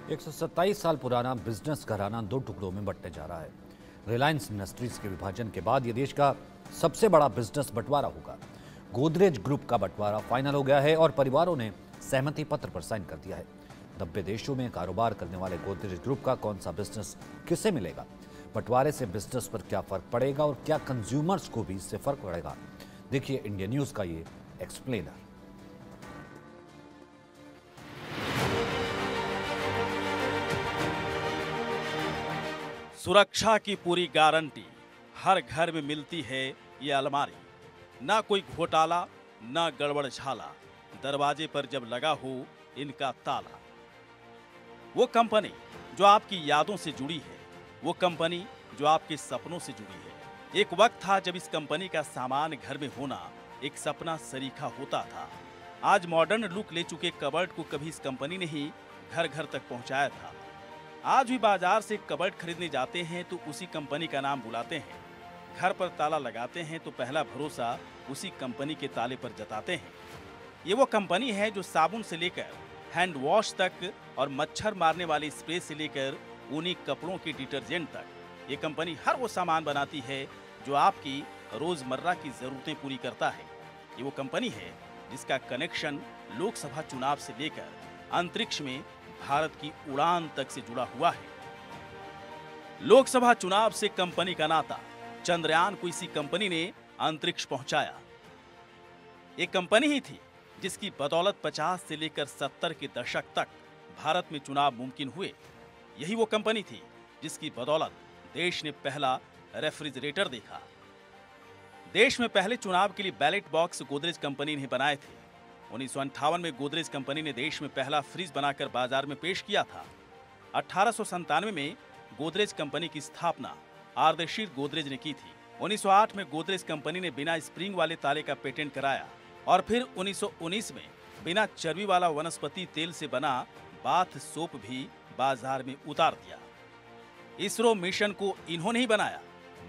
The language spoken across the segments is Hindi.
127 साल पुराना बिजनेस घराना दो टुकड़ों में बंटने जा रहा है। रिलायंस इंडस्ट्रीज के विभाजन के बाद यह देश का सबसे बड़ा बिजनेस बंटवारा होगा। गोदरेज ग्रुप का बंटवारा फाइनल हो गया है और परिवारों ने सहमति पत्र पर साइन कर दिया है। 90 देशों में कारोबार करने वाले गोदरेज ग्रुप का कौन सा बिजनेस किसे मिलेगा, बंटवारे से बिजनेस पर क्या फर्क पड़ेगा और क्या कंज्यूमर्स को भी इससे फर्क पड़ेगा, देखिए इंडिया न्यूज का ये एक्सप्लेनर। सुरक्षा की पूरी गारंटी हर घर में मिलती है ये अलमारी। ना कोई घोटाला, ना गड़बड़ झाला, दरवाजे पर जब लगा हो इनका ताला। वो कंपनी जो आपकी यादों से जुड़ी है, वो कंपनी जो आपके सपनों से जुड़ी है। एक वक्त था जब इस कंपनी का सामान घर में होना एक सपना सरीखा होता था। आज मॉडर्न लुक ले चुके कबर्ड को कभी इस कंपनी ने ही घर घर तक पहुंचाया था। आज भी बाजार से कबर्ड खरीदने जाते हैं तो उसी कंपनी का नाम बुलाते हैं। घर पर ताला लगाते हैं तो पहला भरोसा उसी कंपनी के ताले पर जताते हैं। ये वो कंपनी है जो साबुन से लेकर हैंड वॉश तक और मच्छर मारने वाले स्प्रे से लेकर ऊनी कपड़ों के डिटर्जेंट तक, ये कंपनी हर वो सामान बनाती है जो आपकी रोजमर्रा की जरूरतें पूरी करता है। ये वो कंपनी है जिसका कनेक्शन लोकसभा चुनाव से लेकर अंतरिक्ष में भारत की उड़ान तक से जुड़ा हुआ है। लोकसभा चुनाव से कंपनी का नाता, चंद्रयान को इसी कंपनी ने अंतरिक्ष पहुंचाया। एक कंपनी ही थी जिसकी बदौलत 50 से लेकर 70 के दशक तक भारत में चुनाव मुमकिन हुए। यही वो कंपनी थी जिसकी बदौलत देश ने पहला रेफ्रिजरेटर देखा। देश में पहले चुनाव के लिए बैलेट बॉक्स गोदरेज कंपनी ने बनाए थे। 1958 में गोदरेज कंपनी ने देश में पहला फ्रिज बनाकर बाजार में पेश किया था। 1897 में गोदरेज कंपनी की स्थापना आर्देशीर गोदरेज ने की थी। 1908 में गोदरेज कंपनी ने बिना स्प्रिंग वाले ताले का पेटेंट कराया और फिर 1919 में बिना चर्बी वाला वनस्पति तेल से बना बाथ सोप भी बाजार में उतार दिया। इसरो मिशन को इन्होंने ही बनाया,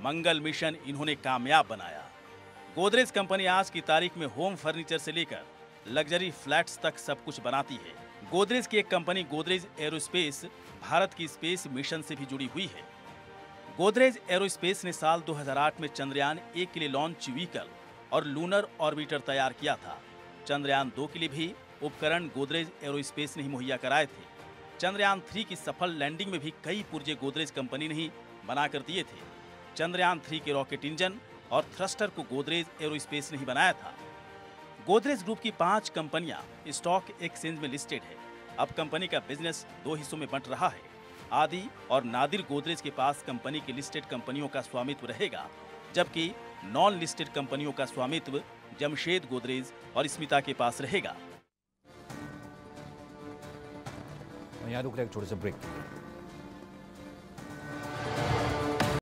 मंगल मिशन इन्होंने कामयाब बनाया। गोदरेज कंपनी आज की तारीख में होम फर्नीचर से लेकर लग्जरी फ्लैट्स तक सब कुछ बनाती है। गोदरेज की एक कंपनी गोदरेज एरोस्पेस भारत की स्पेस मिशन से भी जुड़ी हुई है। गोदरेज एरोस्पेस ने साल 2008 में चंद्रयान 1 के लिए लॉन्च व्हीकल और लूनर ऑर्बिटर तैयार किया था। चंद्रयान 2 के लिए भी उपकरण गोदरेज एरोस्पेस ने ही मुहैया कराए थे। चंद्रयान 3 की सफल लैंडिंग में भी कई पुर्जे गोदरेज कंपनी ने ही बनाकर दिए थे। चंद्रयान 3 के रॉकेट इंजन और थ्रस्टर को गोदरेज एरोस्पेस ने ही बनाया था। गोदरेज ग्रुप की 5 कंपनियां स्टॉक एक्सचेंज में लिस्टेड है। अब कंपनी का बिजनेस 2 हिस्सों में बंट रहा है। आदि और नादिर गोदरेज के पास कंपनी की लिस्टेड कंपनियों का स्वामित्व रहेगा, जबकि नॉन लिस्टेड कंपनियों का स्वामित्व जमशेद गोदरेज और स्मिता के पास रहेगा। यहाँ रुक रहे एक छोटे से ब्रेक के लिए।